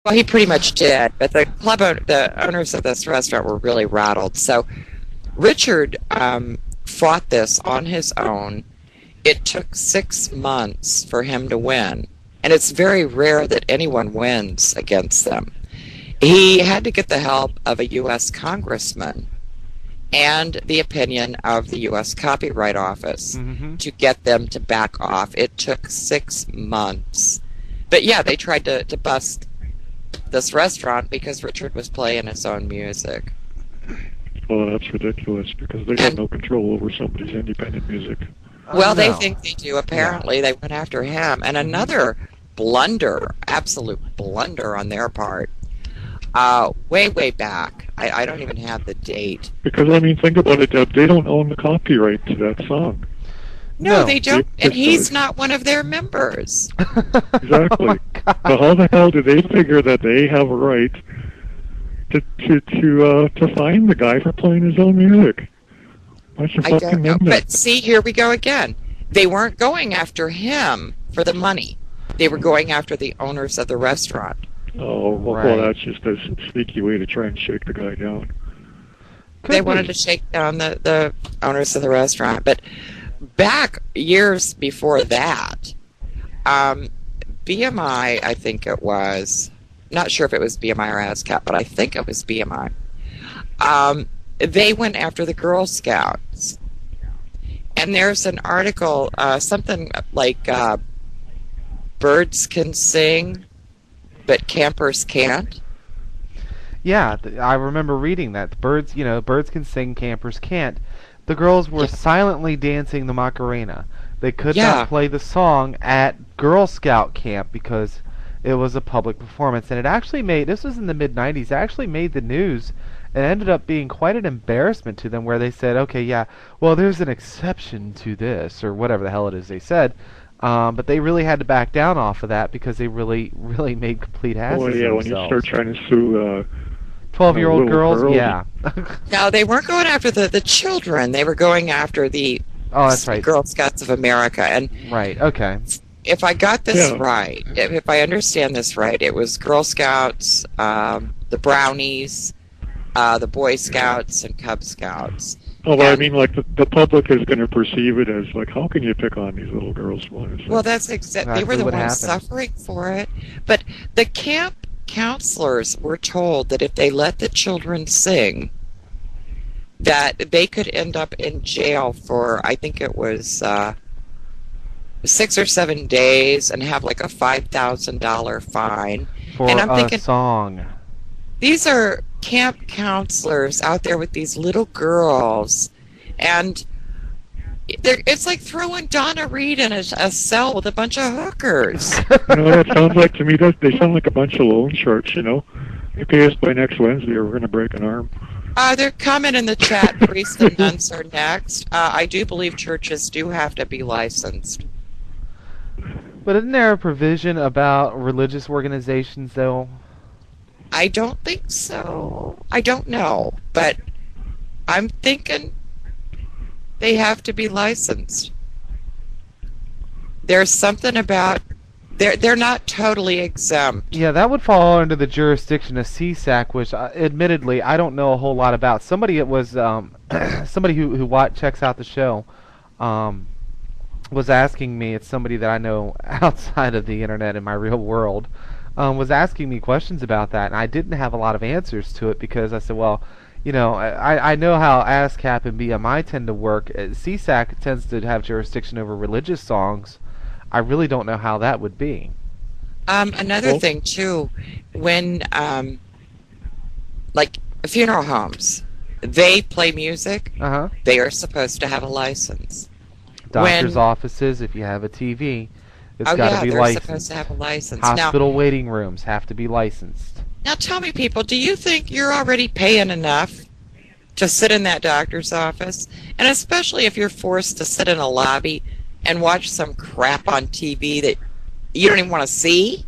Well, he pretty much did, but the owners of this restaurant were really rattled. So Richard fought this on his own. It took 6 months for him to win, and it's very rare that anyone wins against them. He had to get the help of a U.S. congressman and the opinion of the U.S. Copyright Office to get them to back off. It took 6 months. But yeah, they tried to bust this restaurant because Richard was playing his own music. Well, that's ridiculous because they have no control over somebody's independent music. Well, they think they do. Apparently, they went after him. And another blunder, absolute blunder on their part, way back. I don't even have the date. Because, I mean, think about it, Deb. They don't own the copyright to that song. No, they don't. And he's not one of their members. Exactly. So how the hell do they figure that they have a right to fine the guy for playing his own music? I don't know. But see, here we go again. They weren't going after him for the money. They were going after the owners of the restaurant. Oh, well, that's just a sneaky way to try and shake the guy down. They wanted to shake down the owners of the restaurant. But back years before that, BMI, I think it was, not sure if it was BMI or ASCAP, but I think it was BMI. They went after the Girl Scouts. And there's an article, something like birds can sing, but campers can't. Yeah, I remember reading that. Birds can sing, campers can't. The girls were silently dancing the Macarena. They could not play the song at Girl Scout camp because it was a public performance. And it actually this was in the mid-90s, it actually made the news and ended up being quite an embarrassment to them where they said, okay, yeah, well, there's an exception to this, or whatever the hell it is they said. But they really had to back down off of that because they really made complete asses of themselves. When you start trying to sue 12-year-old girls, yeah. No, they weren't going after the children. They were going after the Girl Scouts of America. And right, okay. If I got this right, if I understand this right, it was Girl Scouts, the Brownies, the Boy Scouts, and Cub Scouts. Oh, well, I mean, like, the public is going to perceive it as, like, how can you pick on these little girls? Well, that's exactly. They were the ones suffering for it. But the camp counselors were told that if they let the children sing, that they could end up in jail for, I think it was 6 or 7 days and have, like, a $5,000 fine. For and I'm thinking, song. These are camp counselors out there with these little girls, and it's like throwing Donna Reed in a cell with a bunch of hookers. It sounds like to me that they sound like a bunch of loan sharks. You pay us by next Wednesday, or we're going to break an arm. They're coming in the chat. Priests and nuns are next. I do believe churches do have to be licensed. But isn't there a provision about religious organizations, though? I don't think so. I don't know, but I'm thinking they have to be licensed. There's something about they're not totally exempt. Yeah, that would fall under the jurisdiction of CSAC, which admittedly I don't know a whole lot about. Somebody somebody who checks out the show was asking me. It's somebody that I know outside of the internet in my real world. Was asking me questions about that, and I didn't have a lot of answers to it because I said, well, I know how ASCAP and BMI tend to work. CSAC tends to have jurisdiction over religious songs. I really don't know how that would be. Another thing, too, when, like, funeral homes, they play music, they are supposed to have a license. Doctor's offices, if you have a TV, it's got to be licensed. Supposed to have a license. Hospital waiting rooms have to be licensed. Now tell me, people, do you think you're already paying enough to sit in that doctor's office? And especially if you're forced to sit in a lobby and watch some crap on TV that you don't even want to see?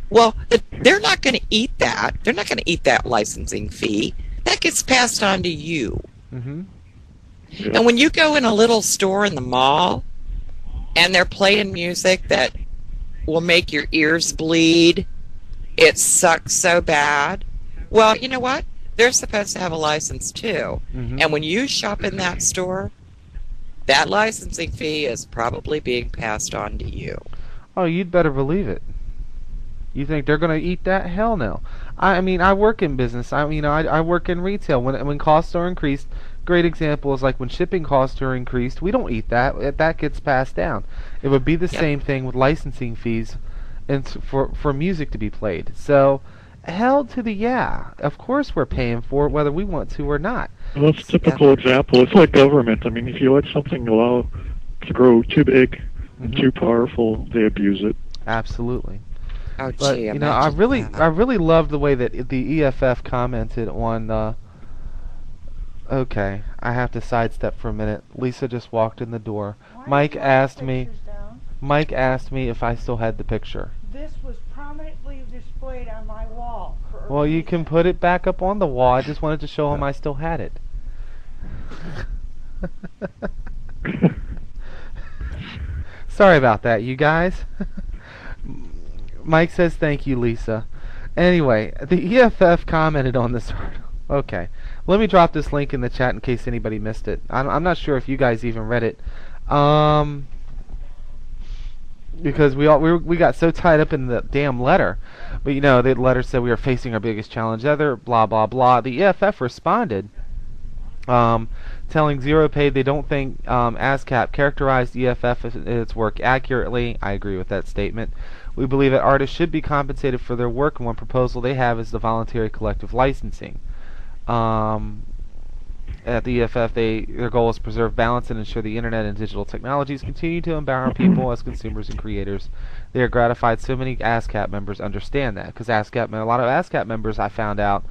Well, they're not going to eat that. They're not going to eat that licensing fee. That gets passed on to you. Mm-hmm. Yeah. And when you go in a little store in the mall and they're playing music that will make your ears bleed, It sucks so bad. Well, you know what? They're supposed to have a license too. Mm-hmm. And when you shop in that store, that licensing fee is probably being passed on to you. Oh, you'd better believe it. You think they're going to eat that? Hell no. I mean, I work in business. I work in retail. When costs are increased, great example is like when shipping costs are increased, we don't eat that. That gets passed down. It would be the same thing with licensing fees and for music to be played. So, hell to the yeah. Of course we're paying for it whether we want to or not. Well, that's a typical example. It's like government. I mean, if you let something allow to grow too big and too powerful, they abuse it. Absolutely. Oh, But gee, I really loved the way that the EFF commented on. Okay, I have to sidestep for a minute. Lisa just walked in the door. Mike asked me if I still had the picture. This was prominently displayed on my wall. Well, you can put it back up on the wall. I just wanted to show him I still had it. Sorry about that, you guys. Mike says thank you, Lisa. Anyway, the EFF commented on this article. Okay, let me drop this link in the chat in case anybody missed it. I'm not sure if you guys even read it, because we got so tied up in the damn letter. But the letter said we are facing our biggest challenge ever. Blah blah blah. The EFF responded, telling Zero Pay they don't think ASCAP characterized EFF in its work accurately. I agree with that statement. We believe that artists should be compensated for their work, and one proposal they have is the voluntary collective licensing. At the EFF, their goal is to preserve balance and ensure the internet and digital technologies continue to empower people as consumers and creators. They are gratified so many ASCAP members understand that, because a lot of ASCAP members, I found out,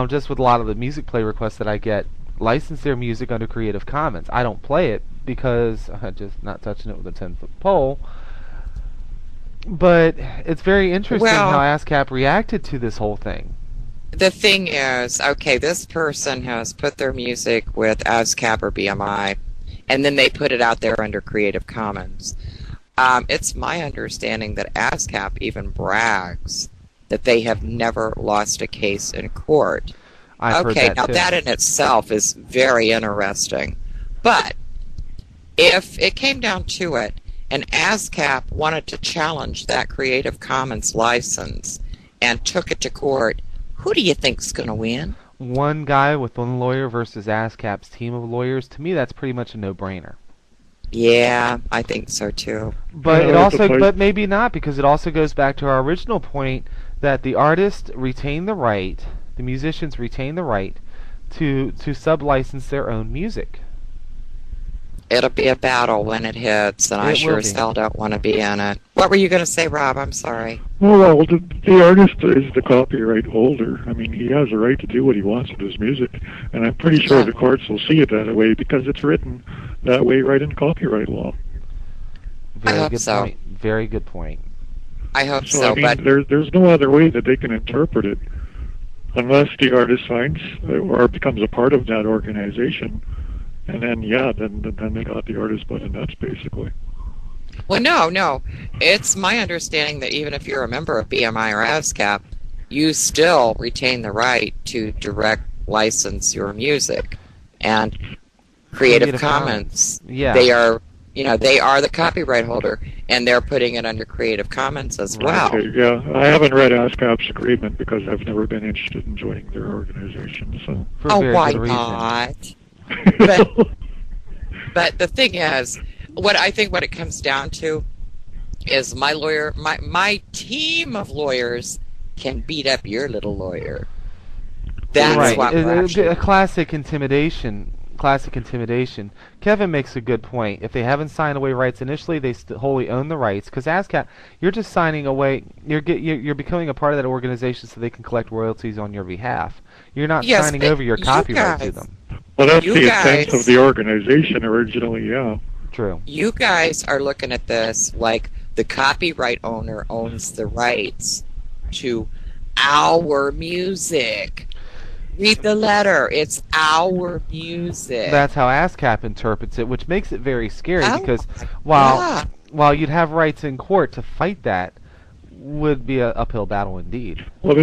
just with a lot of the music play requests that I get, license their music under Creative Commons. I don't play it because I'm just not touching it with a 10-foot pole. But it's very interesting how ASCAP reacted to this whole thing. The thing is, okay, this person has put their music with ASCAP or BMI, and then they put it out there under Creative Commons. It's my understanding that ASCAP even brags that they have never lost a case in court. Okay, now that in itself is very interesting. But if it came down to it, and ASCAP wanted to challenge that Creative Commons license and took it to court, who do you think's going to win? One guy with one lawyer versus ASCAP's team of lawyers. To me, that's pretty much a no-brainer. Yeah, I think so too. But but maybe not, because it also goes back to our original point that the artists retain the right, the musicians retain the right to sub-license their own music. It'll be a battle when it hits, and I sure as hell don't want to be in it. What were you going to say, Rob? I'm sorry. Well, the artist is the copyright holder. I mean, he has a right to do what he wants with his music, and I'm pretty sure the courts will see it that way because it's written that way right in copyright law. Very good point. Very good point. I hope so. I mean, but there's no other way that they can interpret it unless the artist signs or becomes a part of that organization. And then, then they got the artist butt in nuts, basically. Well, no. It's my understanding that even if you're a member of BMI or ASCAP, you still retain the right to direct license your music. And Creative Commons, they are the copyright holder, and they're putting it under Creative Commons as well. Okay, yeah. I haven't read ASCAP's agreement because I've never been interested in joining their organization. So. Why not? But the thing is, what it comes down to is my team of lawyers can beat up your little lawyer. That's right. what A classic intimidation. Kevin makes a good point. If they haven't signed away rights initially, they wholly own the rights. Because ASCAP, you're just signing away. You're becoming a part of that organization so they can collect royalties on your behalf. You're not signing over your copyright to them. Well, that's the intent of the organization originally, yeah. True. You guys are looking at this like the copyright owner owns the rights to our music. Read the letter. It's our music. That's how ASCAP interprets it, which makes it very scary because while you'd have rights in court to fight that, would be an uphill battle indeed. Well, this